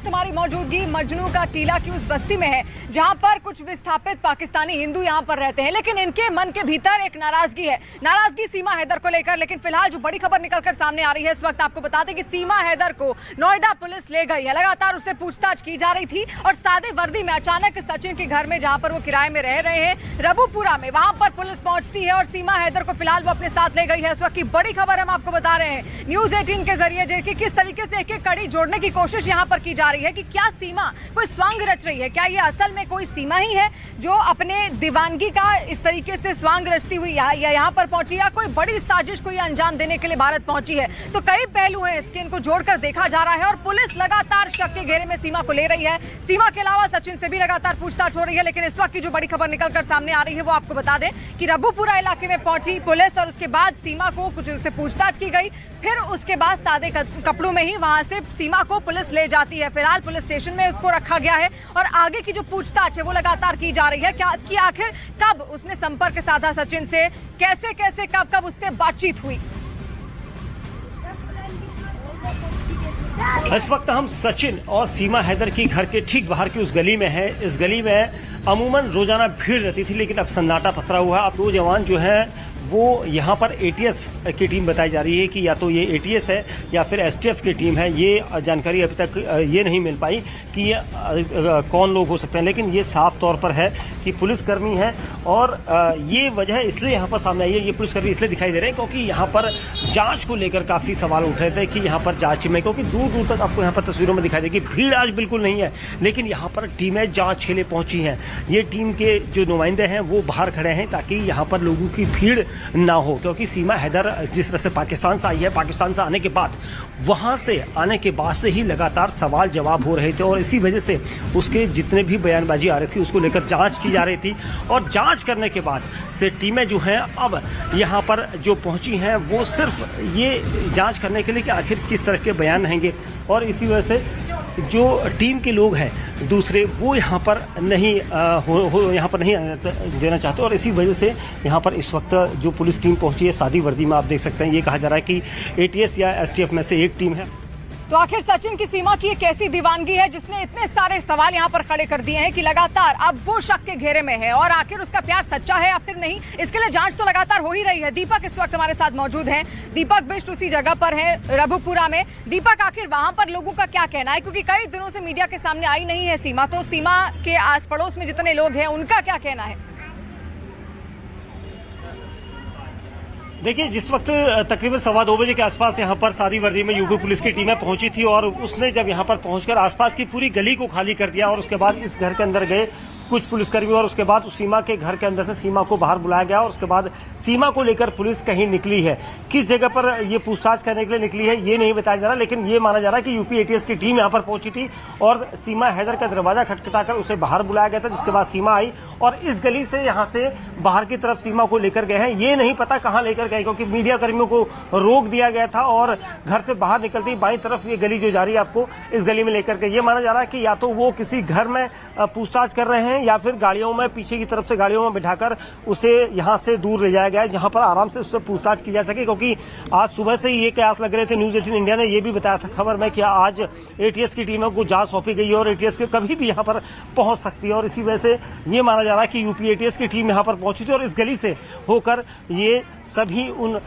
हमारी मौजूदगी मजनू का टीला की उस बस्ती में है जहां पर कुछ विस्थापित पाकिस्तानी हिंदू यहां पर रहते हैं, लेकिन इनके मन के भीतर एक नाराजगी है, नाराजगी सीमा हैदर को लेकर। लेकिन फिलहाल जो बड़ी खबर निकलकर सामने आ रही है इस वक्त, आपको बता दें कि सीमा हैदर को नोएडा पुलिस ले गई है। लगातार उससे पूछताछ की जा रही थी और सादे वर्दी में अचानक सचिन के घर में, जहां पर वो किराए में रह रहे हैं रबुपुरा में, वहां पर पुलिस पहुंचती है और सीमा हैदर को फिलहाल वो अपने साथ ले गई है। इस वक्त की बड़ी खबर हम आपको बता रहे हैं न्यूज़ 18 के जरिए, कि किस तरीके से एक एक कड़ी जोड़ने की कोशिश यहां पर की जा रही है कि क्या सीमा कोई स्वांग रच रही है, क्या ये असल में कोई सीमा ही है जो अपने दीवानगी का इस तरीके से स्वांग रचती हुई यहां पर पहुंची, या कोई बड़ी साजिश को ये अंजाम देने के लिए भारत पहुंची है। तो कई पहलू हैं इसके, इनको जोड़कर देखा जा रहा है और पुलिस लगातार शक के घेरे में सीमा को ले रही है। सीमा के अलावा सचिन से भी लगातार पूछताछ हो रही है, लेकिन इस वक्त की जो बड़ी खबर निकलकर सामने आ रही है वो आपको बता दें कि रबुपुरा इलाके में पहुंची पुलिस और उसके बाद सीमा को कुछ उससे पूछताछ की गई, फिर उसके बाद सादे कपड़ों में ही वहां से सीमा को पुलिस ले जाती है। फिलहाल पुलिस स्टेशन में उसको रखा गया है और आगे की जो पूछताछ है वो लगातार की जा रही है कि आखिर कब उसने संपर्क साधा सचिन से, कैसे कैसे कब उससे बातचीत हुई। इस वक्त हम सचिन और सीमा हैदर की घर के ठीक बाहर की उस गली में है। इस गली में अमूमन रोजाना भीड़ रहती थी, लेकिन अब सन्नाटा पसरा हुआ है। अब दो जवान जो हैं वो यहाँ पर एटीएस की टीम बताई जा रही है कि या तो ये एटीएस है या फिर एसटीएफ की टीम है। ये जानकारी अभी तक ये नहीं मिल पाई कि ये कौन लोग हो सकते हैं, लेकिन ये साफ तौर पर है कि पुलिसकर्मी है। और ये वजह इसलिए यहाँ पर सामने आई है, ये पुलिसकर्मी इसलिए दिखाई दे रहे हैं क्योंकि यहाँ पर जांच को लेकर काफ़ी सवाल उठ रहे थे कि यहाँ पर जांच में, क्योंकि दूर दूर तक आपको यहाँ पर तस्वीरों में दिखाई देगी भीड़ आज बिल्कुल नहीं है, लेकिन यहाँ पर टीमें जाँच के लिए पहुँची हैं। ये टीम के जो नुमाइंदे हैं वो बाहर खड़े हैं ताकि यहाँ पर लोगों की भीड़ ना हो, क्योंकि सीमा हैदर जिस तरह से पाकिस्तान से आई है, पाकिस्तान से आने के बाद वहां से आने के बाद से ही लगातार सवाल जवाब हो रहे थे और इसी वजह से उसके जितने भी बयानबाजी आ रही थी उसको लेकर जांच की जा रही थी। और जांच करने के बाद से टीमें जो हैं अब यहां पर जो पहुंची हैं वो सिर्फ ये जांच करने के लिए कि आखिर किस तरह के बयान रहेंगे, और इसी वजह से जो टीम के लोग हैं दूसरे वो यहाँ पर नहीं यहाँ पर नहीं देना चाहते। और इसी वजह से यहाँ पर इस वक्त जो पुलिस टीम पहुंची है सादी वर्दी में, आप देख सकते हैं ये कहा जा रहा है कि एटीएस या एसटीएफ में से एक टीम है। तो आखिर सचिन की सीमा की एक ऐसी दीवानगी है जिसने इतने सारे सवाल यहाँ पर खड़े कर दिए हैं कि लगातार अब वो शक के घेरे में है और आखिर उसका प्यार सच्चा है या फिर नहीं, इसके लिए जांच तो लगातार हो ही रही है। दीपक इस वक्त हमारे साथ मौजूद हैं। दीपक बिष्ट उसी जगह पर है रबुपुरा में। दीपक, आखिर वहां पर लोगों का क्या कहना है, क्योंकि कई दिनों से मीडिया के सामने आई नहीं है सीमा, तो सीमा के आस पड़ोस में जितने लोग हैं उनका क्या कहना है? देखिए, जिस वक्त तकरीबन 2:15 बजे के आसपास यहाँ पर सादी वर्दी में यूपी पुलिस की टीमें पहुंची थी और उसने जब यहाँ पर पहुंचकर आसपास की पूरी गली को खाली कर दिया और उसके बाद इस घर के अंदर गए कुछ पुलिसकर्मी और उसके बाद सीमा के घर के अंदर से सीमा को बाहर बुलाया गया और उसके बाद सीमा को लेकर पुलिस कहीं निकली है। किस जगह पर ये पूछताछ करने के लिए निकली है ये नहीं बताया जा रहा, लेकिन ये माना जा रहा है कि यूपी एटीएस की टीम यहाँ पर पहुंची थी और सीमा हैदर का दरवाजा खटखटाकर उसे बाहर बुलाया गया था, जिसके बाद सीमा आई और इस गली से यहाँ से बाहर की तरफ सीमा को लेकर गए हैं। ये नहीं पता कहाँ लेकर गए क्योंकि मीडिया कर्मियों को रोक दिया गया था और घर से बाहर निकलते ही बाईं तरफ ये गली जो जा रही है आपको इस गली में लेकर गए। ये माना जा रहा है कि या तो वो किसी घर में पूछताछ कर रहे हैं या फिर गाड़ियों में पीछे की तरफ से गाड़ियों में बिठाकर उसे यहां से दूर ले जाया गया है जहां पर आराम से उससे पूछताछ की जा सके, क्योंकि आज सुबह से ही ये कयास लग रहे थे। न्यूज़ 18 इंडिया ने ये भी बताया था खबर में कि आज एटीएस की टीमों को जांच सौंपी गई है और एटीएस के कभी भी यहां पर पहुंच सकती है और इसी वजह से ये माना जा रहा है कि यूपी एटीएस की टीम यहां पर पहुंची थी और इस गली से होकर ये सभी उन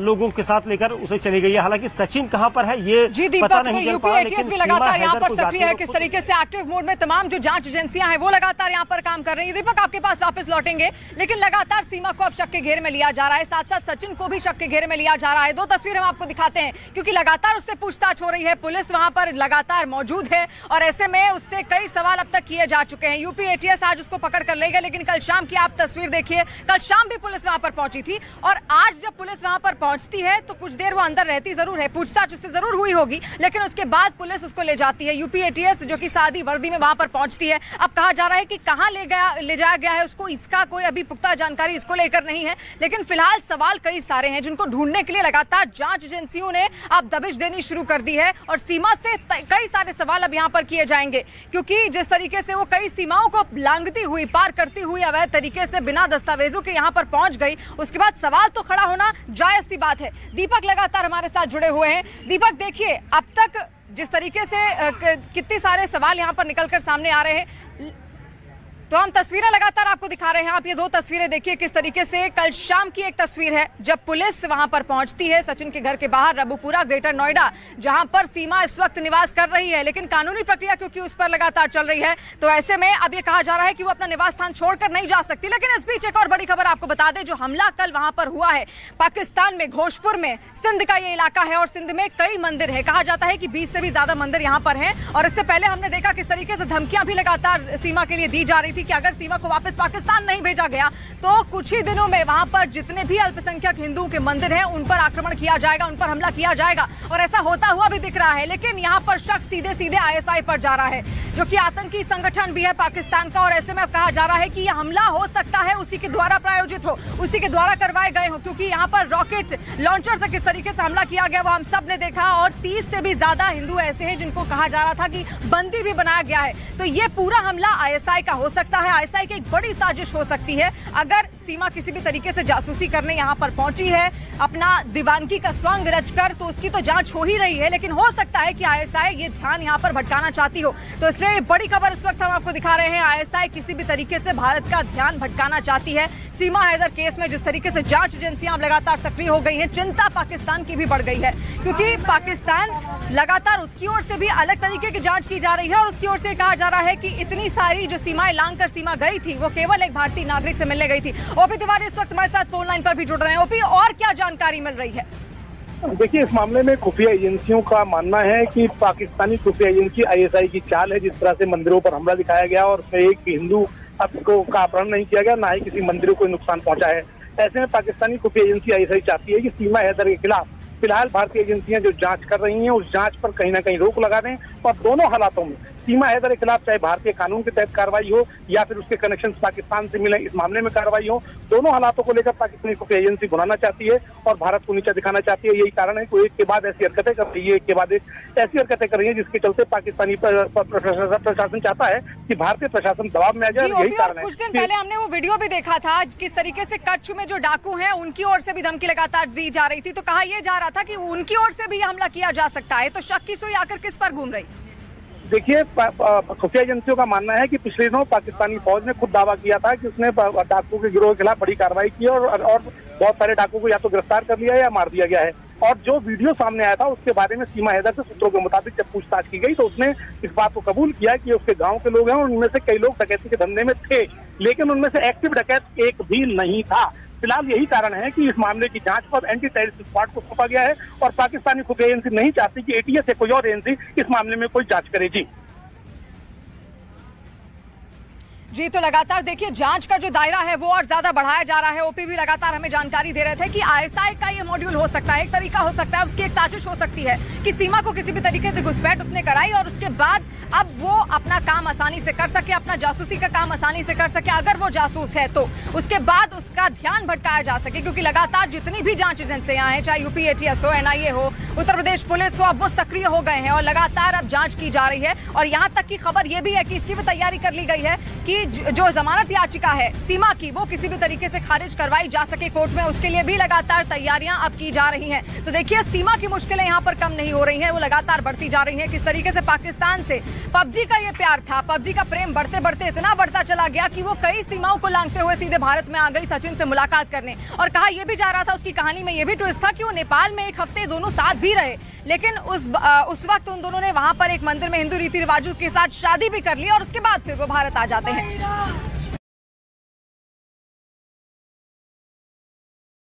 लोगों के साथ लेकर उसे चली गई है। हालांकि सचिन कहां पर है ये पता नहीं चल पा रहा, लेकिन लगातार यहाँ पर सक्रिय है, किस तरीके से एक्टिव मोड में तमाम जो जांच एजेंसियां हैं वो लगातार यहाँ पर काम कर रही है। दीपक, आपके पास वापस लौटेंगे, लेकिन लगातार सीमा को अब शक के घेरे में लिया जा रहा है, साथ साथ सचिन को भी शक के घेरे में लिया जा रहा है। दो तस्वीरें हम आपको दिखाते हैं क्योंकि लगातार उससे पूछताछ हो रही है, पुलिस वहां पर लगातार मौजूद है और ऐसे में उससे कई सवाल अब तक किए जा चुके हैं। यूपी एटीएस आज उसको पकड़ कर ले गए, लेकिन कल शाम की आप तस्वीर देखिए, कल शाम भी पुलिस वहां पर पहुंची थी और आज जब पुलिस वहां पर पहुंचती है तो कुछ देर वो अंदर रहती जरूर है, पूछताछ उससे जरूर हुई होगी, लेकिन उसके बाद पुलिस उसको ले जाती है। यूपी एटीएस जो कि सादी वर्दी में वहां पर पहुंचती है। अब कहा जा रहा है कि कहां ले जाया गया है उसको, इसका कोई अभी पुख्ता जानकारी इसको लेकर नहीं है, लेकिन फिलहाल सवाल कई सारे हैं जिनको ढूंढने के लिए लगातार जांच एजेंसियों ने अब दबिश देनी शुरू कर दी है और सीमा से कई सारे सवाल अब यहां पर किए जाएंगे, क्योंकि जिस तरीके से वो कई सीमाओं को लांघती हुई, पार करती हुई अवैध तरीके से बिना दस्तावेजों के यहां पर पहुंच गई, उसके बाद सवाल तो खड़ा होना जायज सी बात है। दीपक लगातार हमारे साथ जुड़े हुए हैं। दीपक, देखिए, अब तक जिस तरीके से कितने सारे सवाल यहाँ पर निकलकर सामने आ रहे हैं, तो हम तस्वीरें लगातार आपको दिखा रहे हैं। आप ये दो तस्वीरें देखिए किस तरीके से। कल शाम की एक तस्वीर है जब पुलिस वहां पर पहुंचती है सचिन के घर के बाहर, रबुपुरा, ग्रेटर नोएडा, जहां पर सीमा इस वक्त निवास कर रही है, लेकिन कानूनी प्रक्रिया क्योंकि उस पर लगातार चल रही है, तो ऐसे में अब ये कहा जा रहा है कि वो अपना निवास स्थान छोड़कर नहीं जा सकती। लेकिन इस बीच एक और बड़ी खबर आपको बता दें, जो हमला कल वहां पर हुआ है पाकिस्तान में, घोषपुर में, सिंध का ये इलाका है और सिंध में कई मंदिर है, कहा जाता है कि 20 से भी ज्यादा मंदिर यहाँ पर हैं। और इससे पहले हमने देखा किस तरीके से धमकियां भी लगातार सीमा के लिए दी जा रही थी कि अगर सीमा को वापस पाकिस्तान नहीं भेजा गया तो कुछ ही दिनों में वहां पर जितने भी अल्पसंख्यक हिंदुओं के मंदिर हैं उन पर आक्रमण किया जाएगा, उन पर हमला किया जाएगा। और ऐसा होता हुआ भी दिख रहा है। लेकिन यहाँ पर शक सीधे सीधे ISI पर जा रहा है, जो कि आतंकी संगठन भी है पाकिस्तान का। और ऐसे में अब कहा जा रहा है कि यह हमला हो सकता है उसी के द्वारा प्रायोजित हो, उसी के द्वारा करवाए गए हो, क्योंकि यहाँ पर रॉकेट लॉन्चर से किस तरीके से हमला किया गया वो हम सब ने देखा। और 30 से भी ज्यादा हिंदू ऐसे हैं जिनको कहा जा रहा था कि बंदी भी बनाया गया है। तो ये पूरा हमला ISI का हो सकता है, ISI की एक बड़ी साजिश हो सकती है। अगर सीमा किसी भी तरीके से जासूसी करने यहाँ पर पहुंची है अपना दीवानगी का स्वांग रचकर, तो उसकी तो जांच हो ही रही है। लेकिन हो सकता है कि ISI ये ध्यान यहाँ पर भटकाना चाहती हो, तो इसलिए बड़ी खबर इस वक्त हम आपको दिखा रहे हैं। ISI किसी भी तरीके से भारत का ध्यान भटकाना चाहती है। सीमा हैदर केस में जिस तरीके से जांच एजेंसियां लगातार सक्रिय हो गई हैं, चिंता पाकिस्तान की भी बढ़ गई है, क्योंकि पाकिस्तान लगातार उसकी ओर से भी अलग तरीके की जांच की जा रही है। और उसकी ओर से कहा जा रहा है कि इतनी सारी जो सीमाएं लांघकर सीमा गई थी वो केवल एक भारतीय नागरिक से मिलने गई थी। ओपी तिवारी इस वक्त हमारे साथ फोन लाइन पर भी जुड़ रहे हैं। ओपी, और क्या जानकारी मिल रही है? देखिए, इस मामले में खुफिया एजेंसियों का मानना है कि पाकिस्तानी खुफिया एजेंसी ISI की चाल है। जिस तरह से मंदिरों पर हमला दिखाया गया और उसमें एक भी हिंदू का अपहरण नहीं किया गया, ना ही किसी मंदिरों को नुकसान पहुंचा है। ऐसे में पाकिस्तानी खुफिया एजेंसी ISI चाहती है कि सीमा हैदर के खिलाफ फिलहाल भारतीय एजेंसियां जो जांच कर रही हैं उस जांच पर कहीं ना कहीं रोक लगा दें। और दोनों हालातों में सीमा हैदर के खिलाफ चाहे भारतीय कानून के तहत कार्रवाई हो या फिर उसके कनेक्शन पाकिस्तान से मिले, इस मामले में कार्रवाई हो, दोनों हालातों को लेकर पाकिस्तानी खुफिया एजेंसी भुनाना चाहती है और भारत को नीचा दिखाना चाहती है। यही कारण है कि एक के बाद ऐसी हरकतें कर रही है, एक के बाद एक ऐसी हरकतें कर रही है जिसके चलते पाकिस्तानी प्रशासन चाहता है कि भारतीय प्रशासन दबाव में आ जाए। यही कारण है। कुछ दिन पहले हमने वो वीडियो भी देखा था किस तरीके से कच्छ में जो डाकू हैं उनकी ओर से भी धमकी लगातार दी जा रही थी, तो कहा यह जा रहा था कि उनकी ओर से भी हमला किया जा सकता है। तो शक की सुई आकर किस पर घूम रही? देखिए, खुफिया एजेंसियों का मानना है कि पिछले दिनों पाकिस्तानी फौज ने खुद दावा किया था कि उसने डाकू के गिरोह के खिलाफ बड़ी कार्रवाई की और बहुत सारे डाकू को या तो गिरफ्तार कर लिया है या मार दिया गया है। और जो वीडियो सामने आया था उसके बारे में सीमा हैदर से सूत्रों के मुताबिक जब पूछताछ की गई तो उसने इस बात को कबूल किया कि उसके गांव के लोग हैं और उनमें से कई लोग डकैती के धंधे में थे, लेकिन उनमें से एक्टिव डकैत एक भी नहीं था। फिलहाल यही कारण है कि इस मामले की जांच पर एंटी टेररिस्ट स्क्वाड को सौंपा गया है और पाकिस्तानी खुफिया एजेंसी नहीं चाहती कि ATS या कोई और एजेंसी इस मामले में कोई जांच करे। जी, तो लगातार देखिए जांच का जो दायरा है वो और ज्यादा बढ़ाया जा रहा है। ओपी भी लगातार हमें जानकारी दे रहे थे कि ISI का ये मॉड्यूल हो सकता है, एक तरीका हो सकता है, उसकी एक साजिश हो सकती है कि सीमा को किसी भी तरीके से घुसपैठ उसने कराई और उसके बाद अब वो अपना काम आसानी से कर सके, अपना जासूसी का काम आसानी से कर सके। अगर वो जासूस है तो उसके बाद उसका ध्यान भटकाया जा सके, क्योंकि लगातार जितनी भी जांच एजेंसियां हैं, चाहे UP ATS हो, NIA हो, उत्तर प्रदेश पुलिस हो, अब वो सक्रिय हो गए हैं और लगातार अब जांच की जा रही है। और यहाँ तक की खबर ये भी है कि इसकी भी तैयारी कर ली गई है कि जो जमानत याचिका है सीमा की वो किसी भी तरीके से खारिज करवाई जा सके कोर्ट में, उसके लिए भी लगातार तैयारियां अब की जा रही हैं। तो देखिए, सीमा की मुश्किलें यहाँ पर कम नहीं हो रही हैं, वो लगातार बढ़ती जा रही हैं। किस तरीके से पाकिस्तान से PUBG का ये प्यार था, PUBG का प्रेम बढ़ते बढ़ते इतना बढ़ता चला गया कि वो कई सीमाओं को लांघते हुए सीधे भारत में आ गई सचिन से मुलाकात करने। और कहा यह भी जा रहा था, उसकी कहानी में यह भी ट्विस्ट था कि वो नेपाल में एक हफ्ते दोनों साथ भी रहे, लेकिन उस वक्त उन दोनों ने वहां पर एक मंदिर में हिंदू रीति रिवाजों के साथ शादी भी कर ली और उसके बाद फिर वो भारत आ जाते हैं।